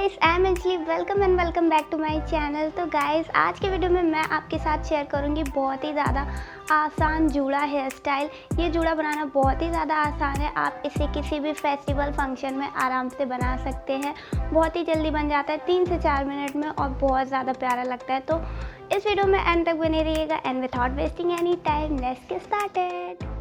Guys, I am Anjali. Welcome back to my channel. तो guys, आज के वीडियो में मैं आपके साथ शेयर करूंगी बहुत ही ज़्यादा आसान जूड़ा हेयर स्टाइल। ये जूड़ा बनाना बहुत ही ज़्यादा आसान है। आप इसे किसी भी फेस्टिवल फंक्शन में आराम से बना सकते हैं। बहुत ही जल्दी बन जाता है, 3 से 4 मिनट में, और बहुत ज़्यादा प्यारा लगता है। तो इस वीडियो में एंड तक बने रहिएगा। And without wasting any time, let's get started.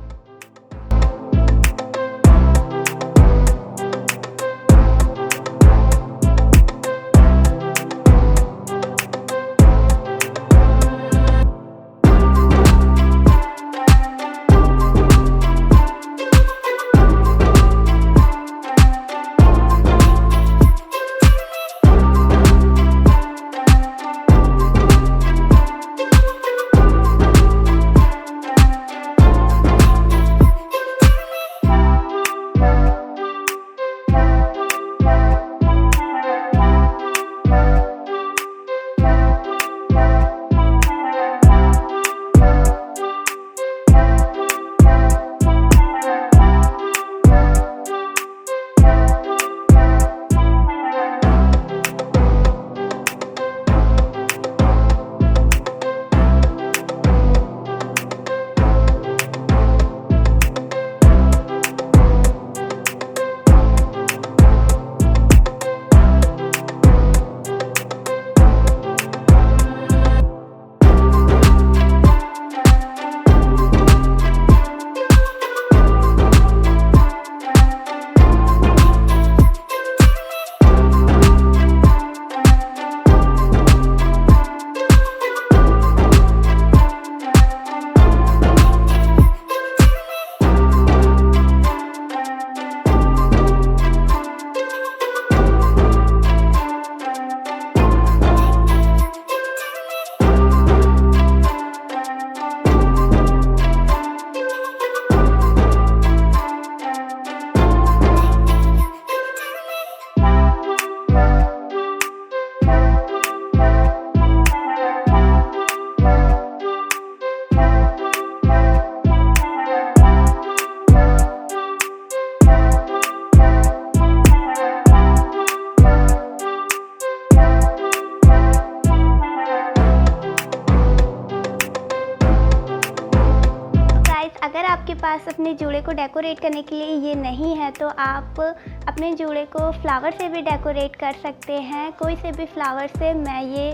अगर आपके पास अपने जूड़े को डेकोरेट करने के लिए ये नहीं है तो आप अपने जूड़े को फ्लावर से भी डेकोरेट कर सकते हैं। कोई से भी फ्लावर से, मैं ये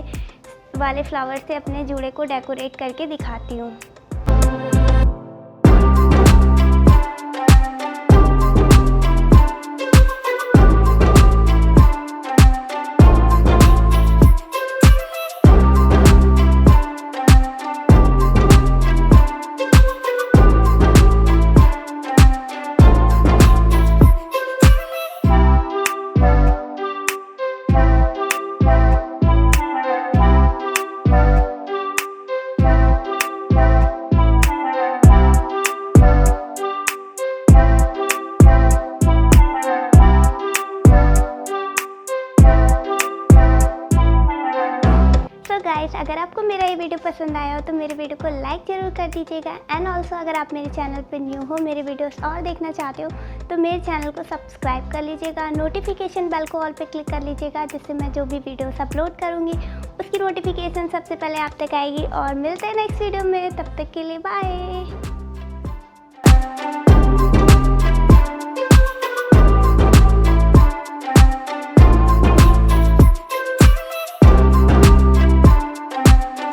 वाले फ्लावर से अपने जूड़े को डेकोरेट करके दिखाती हूँ। गाइस, अगर आपको मेरा ये वीडियो पसंद आया हो तो मेरे वीडियो को लाइक ज़रूर कर दीजिएगा। एंड ऑल्सो अगर आप मेरे चैनल पर न्यू हो, मेरे वीडियोस और देखना चाहते हो तो मेरे चैनल को सब्सक्राइब कर लीजिएगा। नोटिफिकेशन बेल को ऑल पे क्लिक कर लीजिएगा, जिससे मैं जो भी वीडियोस अपलोड करूँगी उसकी नोटिफिकेशन सबसे पहले आप तक आएगी। और मिलते हैं नेक्स्ट वीडियो में, तब तक के लिए बाय।